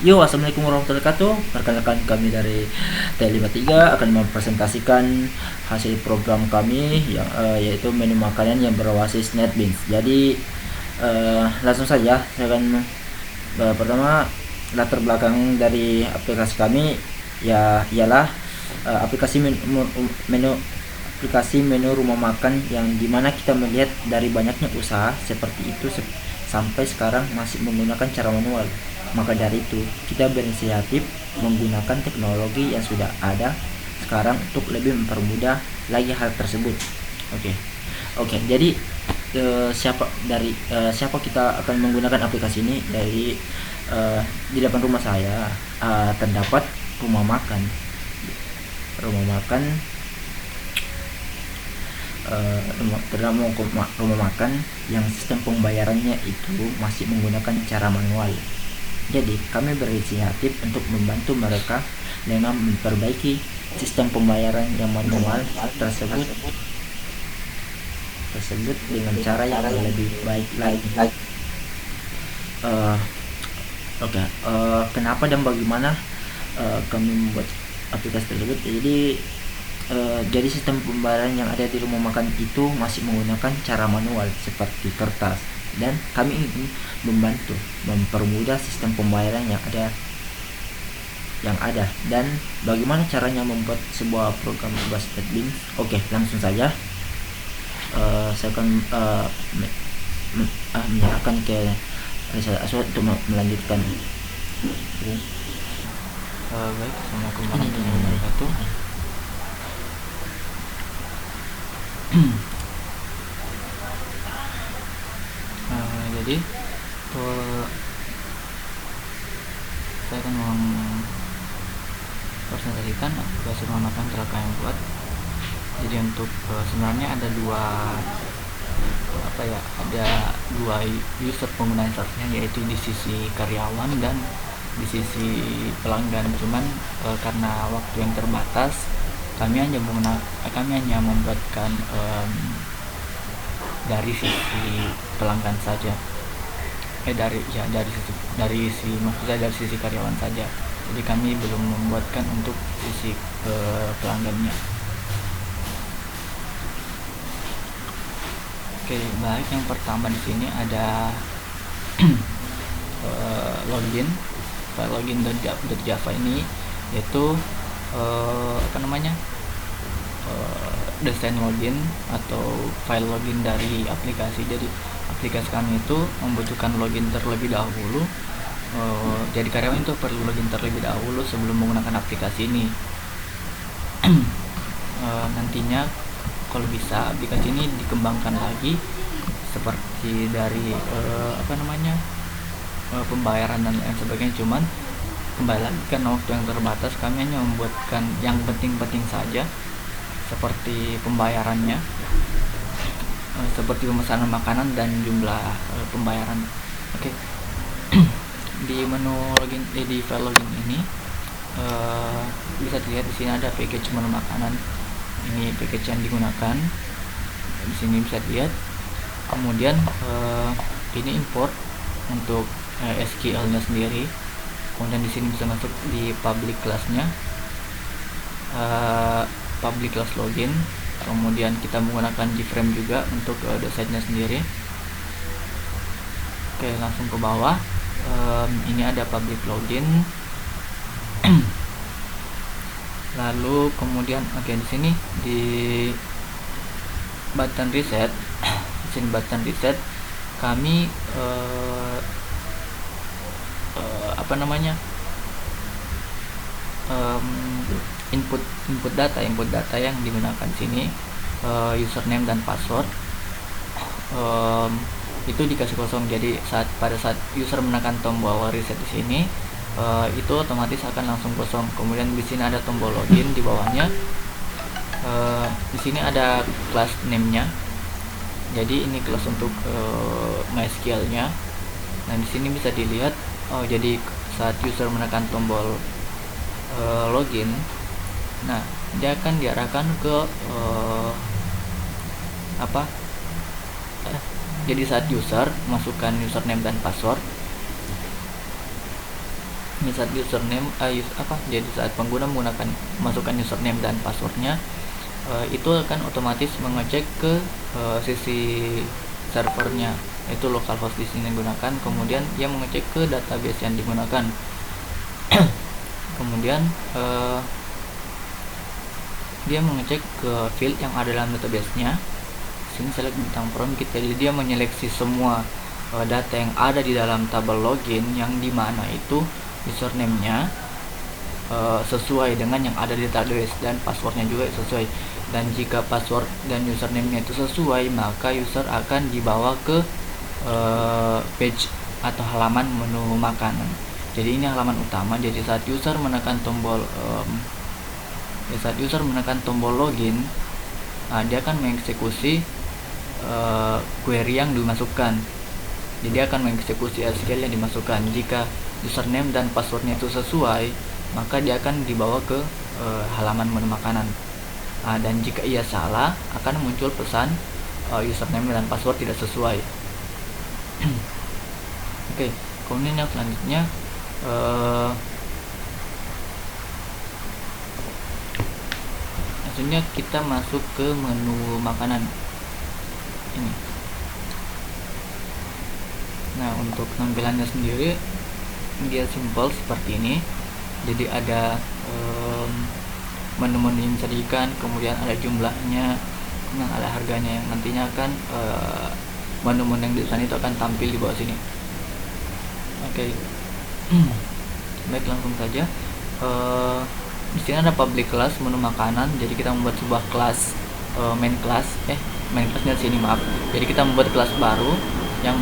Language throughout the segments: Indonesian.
Yo, assalamualaikum warahmatullahi wabarakatuh. Perkenalkan, kami dari T53 akan mempresentasikan hasil program kami yang yaitu menu makanan yang berbasis NetBeans. Jadi langsung saja saya akan pertama latar belakang dari aplikasi kami ya ialah aplikasi menu rumah makan yang dimana kita melihat dari banyaknya usaha seperti itu sampai sekarang masih menggunakan cara manual. Maka dari itu kita berinisiatif menggunakan teknologi yang sudah ada sekarang untuk lebih mempermudah lagi hal tersebut. Oke, jadi siapa kita akan menggunakan aplikasi ini. Dari di depan rumah saya terdapat rumah makan rumah makan yang sistem pembayarannya itu masih menggunakan cara manual. Jadi kami berinisiatif untuk membantu mereka dengan memperbaiki sistem pembayaran yang manual tersebut dengan cara yang lebih baik lagi. Kenapa dan bagaimana kami membuat aplikasi tersebut? Jadi sistem pembayaran yang ada di rumah makan itu masih menggunakan cara manual seperti kertas, dan kami ingin membantu mempermudah sistem pembayaran yang ada dan bagaimana caranya membuat sebuah program berbasis NetBeans. Oke, langsung saja saya akan menyerahkan ke Rizal Aswad untuk melanjutkan. Baik, assalamualaikum warahmatullahi wabarakatuh. Jadi saya akan mempresentasikan aplikasi rumah makan telah kami buat. Jadi untuk sebenarnya ada dua user pengguna interface-nya, yaitu di sisi karyawan dan di sisi pelanggan. Cuman karena waktu yang terbatas, kami hanya membuatkan dari sisi pelanggan saja, dari sisi karyawan saja. Jadi kami belum membuatkan untuk sisi pelanggannya. Oke, baik, yang pertama di sini ada login. File login.java ini yaitu desain login atau file login dari aplikasi. Jadi aplikasi kami itu membutuhkan login terlebih dahulu. Jadi karyawan itu perlu login terlebih dahulu sebelum menggunakan aplikasi ini. Nantinya kalau bisa aplikasi ini dikembangkan lagi seperti dari pembayaran dan lain sebagainya. Cuman kembali lagi, karena waktu yang terbatas, kami hanya membuatkan yang penting-penting saja, seperti pembayarannya, seperti pemesanan makanan dan jumlah pembayaran. Oke. Di menu login, di file login ini bisa dilihat di sini ada package menu makanan. Ini package yang digunakan. Di sini bisa dilihat. Kemudian ini import untuk SQL-nya sendiri. Kemudian di sini bisa masuk di public class-nya, public class login. Kemudian kita menggunakan gframe juga untuk desainnya sendiri. Oke, langsung ke bawah. Ini ada public login. Lalu kemudian di sini di button reset, di sini button reset kami input data yang digunakan sini, username dan password itu dikasih kosong. Jadi pada saat user menekan tombol reset di sini, itu otomatis akan langsung kosong. Kemudian di sini ada tombol login di bawahnya. Di sini ada class name-nya. Jadi ini kelas untuk MySQL-nya. Nah, di sini bisa dilihat. Jadi saat user menekan tombol login, nah dia akan diarahkan ke jadi saat user masukkan username dan password, saat username jadi saat pengguna menggunakan masukkan username dan passwordnya, itu akan otomatis mengecek ke sisi servernya, itu localhost di sini digunakan, kemudian dia mengecek ke database yang digunakan. Kemudian dia mengecek ke field yang ada dalam database-nya. Sini select bintang prompt kita, jadi dia menyeleksi semua data yang ada di dalam tabel login, yang dimana itu username-nya sesuai dengan yang ada di database dan passwordnya juga sesuai. Dan jika password dan username-nya itu sesuai, maka user akan dibawa ke page atau halaman menu makanan. Jadi ini halaman utama. Jadi saat user menekan tombol login, dia akan mengeksekusi query yang dimasukkan. Jadi dia akan mengeksekusi SQL yang dimasukkan. Jika username dan passwordnya itu sesuai, maka dia akan dibawa ke halaman menu makanan. Dan jika ia salah, akan muncul pesan username dan password tidak sesuai. Oke, kemudian yang selanjutnya maksudnya kita masuk ke menu makanan ini. Nah, untuk tampilannya sendiri dia simple seperti ini. Jadi ada menu-menu yang disajikan, kemudian ada jumlahnya, kemudian ada harganya, yang nantinya akan menu-menu yang di sana itu akan tampil di bawah sini. Oke. Baik, langsung saja. Di sini ada public class menu makanan. Jadi kita membuat sebuah kelas main classnya di sini, maaf. Jadi kita membuat kelas baru yang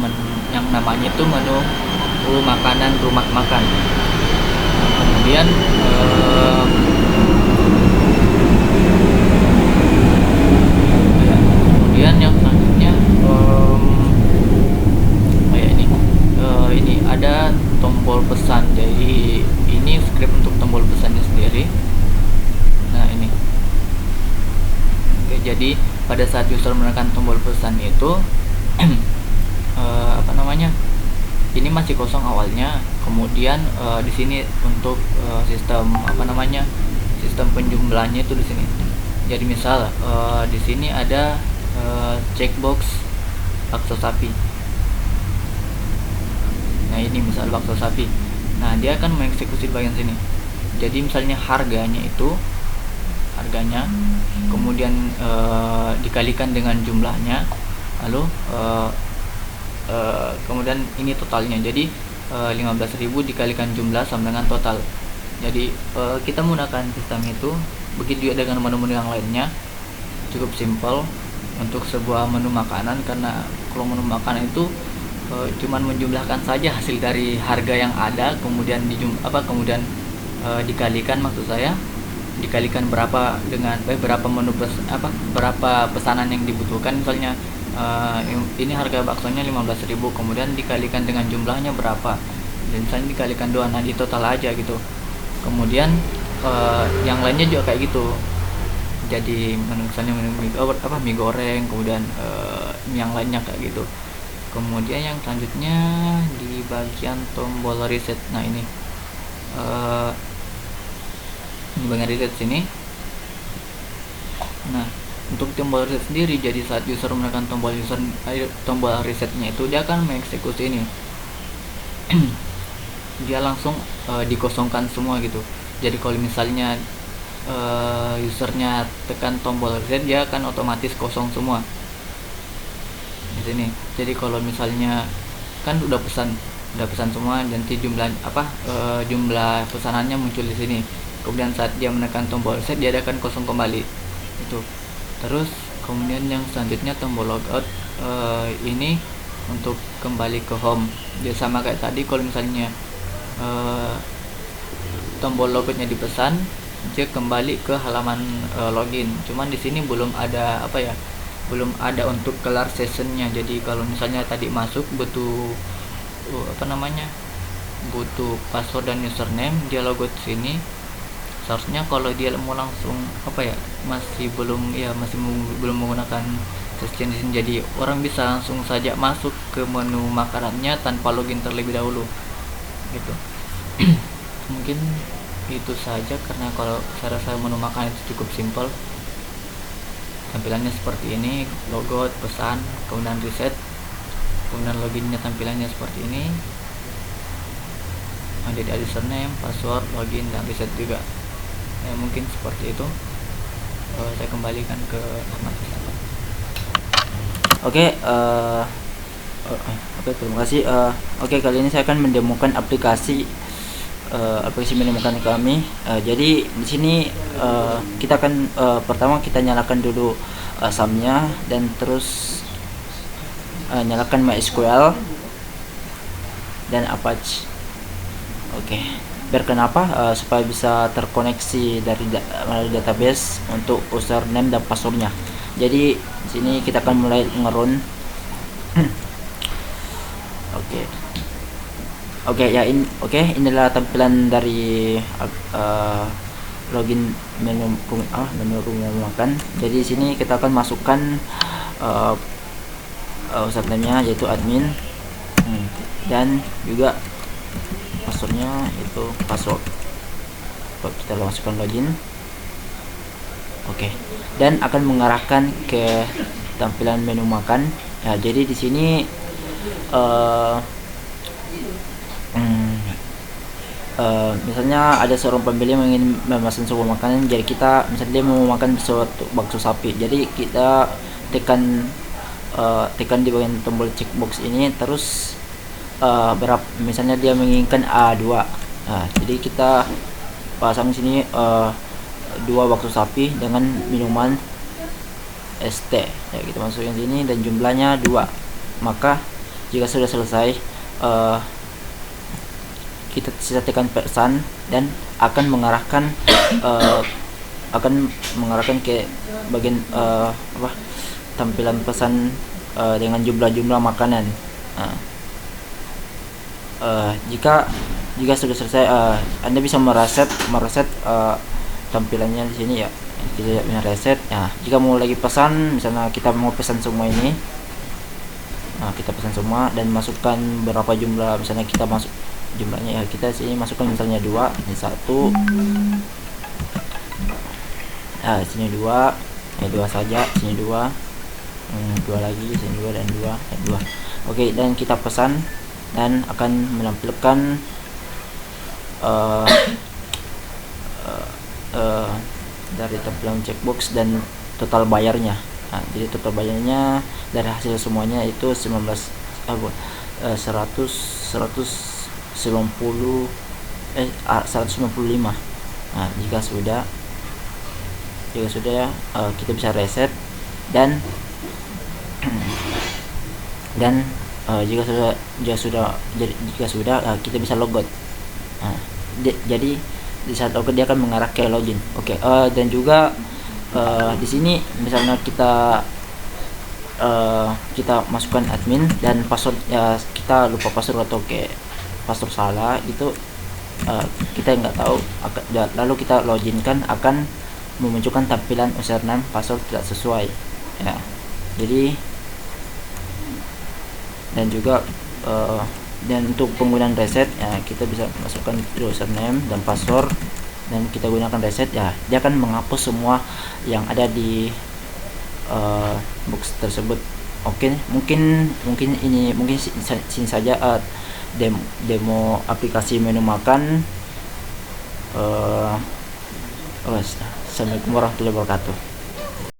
namanya itu menu makanan rumah makan. Kemudian yang selanjutnya ini ada tombol pesan. Jadi ini script untuk tombol pesannya sendiri. Nah, ini. Oke, jadi pada saat user menekan tombol pesan itu ini masih kosong awalnya. Kemudian di sini untuk sistem sistem penjumlahannya itu di sini. Jadi misal di sini ada checkbox bakso sapi. Nah, ini misal bakso sapi. Nah, dia akan mengeksekusi bagian sini. Jadi misalnya harganya, kemudian dikalikan dengan jumlahnya, lalu kemudian ini totalnya. Jadi 15.000 dikalikan jumlah sama dengan total. Jadi kita menggunakan sistem itu. Begitu juga dengan menu-menu yang lainnya, cukup simple untuk sebuah menu makanan, karena kalau menu makanan itu cuman menjumlahkan saja hasil dari harga yang ada, kemudian dikalikan, maksud saya dikalikan berapa dengan berapa menu berapa pesanan yang dibutuhkan. Misalnya ini harga baksonya 15.000, kemudian dikalikan dengan jumlahnya berapa, dan misalnya dikalikan 2, nah di total aja gitu. Kemudian yang lainnya juga kayak gitu. Jadi misalnya mie goreng, kemudian yang lainnya kayak gitu. Kemudian yang selanjutnya di bagian tombol reset. Nah, ini di bagian reset sini. Nah, untuk tombol reset sendiri, jadi saat user menekan tombol resetnya itu, dia akan mengeksekusi ini. Dia langsung dikosongkan semua gitu. Jadi kalau misalnya usernya tekan tombol reset, dia akan otomatis kosong semua di sini. Jadi kalau misalnya kan udah pesan semua, nanti jumlah pesanannya muncul di sini. Kemudian saat dia menekan tombol reset, dia akan kosong kembali itu. Terus kemudian yang selanjutnya tombol logout, ini untuk kembali ke home. Dia sama kayak tadi, kalau misalnya tombol logoutnya dipesan, dia kembali ke halaman login. Cuman di sini belum ada untuk kelar sessionnya. Jadi kalau misalnya tadi masuk butuh butuh password dan username, dia logout sini. Seharusnya kalau dia mau langsung masih belum menggunakan session di sini. Jadi orang bisa langsung saja masuk ke menu makanannya tanpa login terlebih dahulu gitu. mungkin itu saja, karena kalau saya rasa menu makan itu cukup simpel. Tampilannya seperti ini, logo, pesan, kemudian reset, kemudian loginnya tampilannya seperti ini, ada username, password, login, dan reset juga. Ya mungkin seperti itu. Saya kembalikan ke Ahmad. Oke, oke, terima kasih. Oke, kali ini saya akan mendemokan aplikasi menemukan kami. Jadi di sini kita akan pertama kita nyalakan dulu SAM-nya, dan terus nyalakan MySQL dan Apache. Oke, biar kenapa? Supaya bisa terkoneksi dari melalui database untuk username dan passwordnya. Jadi di sini kita akan mulai ngerun. Oke, ya inilah tampilan dari login menu rumah makan. Jadi di sini kita akan masukkan username-nya yaitu admin, dan juga passwordnya itu password. Kita masukkan login. Oke, dan akan mengarahkan ke tampilan menu makan. Ya, jadi di sini misalnya ada seorang pembeli yang ingin memesan sebuah makanan. Jadi kita misalnya dia mau makan suatu bakso sapi, jadi kita tekan di bagian tombol checkbox ini, terus berapa, misalnya dia menginginkan A2, jadi kita pasang sini 2 bakso sapi dengan minuman ST, ya kita masukin sini, dan jumlahnya 2. Maka jika sudah selesai, kita tekan pesan, dan akan mengarahkan ke bagian tampilan pesan dengan jumlah makanan. Jika sudah selesai, Anda bisa mereset tampilannya di sini ya. Kita bisa reset. Nah, jika mau lagi pesan, misalnya kita mau pesan semua ini, kita pesan semua dan masukkan berapa jumlah, misalnya kita masuk jumlahnya, ya kita sini masukkan misalnya 2, ini 1, sini 2, ya 2 saja, sini 2, 2 lagi, sini 2, dan 2, dan 2. Oke, dan kita pesan, dan akan menampilkan dari tampilan checkbox dan total bayarnya. Jadi total bayarnya dari hasil semuanya itu 190 195. Jika sudah ya, kita bisa reset, dan jika sudah kita bisa logout. Jadi di saat logout dia akan mengarah ke login. Oke, dan juga di sini misalnya kita masukkan admin dan password, kita lupa password atau password salah, itu kita nggak tahu, lalu kita login kan, akan memunculkan tampilan username password tidak sesuai, ya. Jadi dan juga dan untuk penggunaan reset, ya kita bisa masukkan username dan password, dan kita gunakan reset, ya dia akan menghapus semua yang ada di box tersebut. Oke, mungkin sini saja demo aplikasi menu makan. Assalamualaikum warahmatullahi wabarakatuh.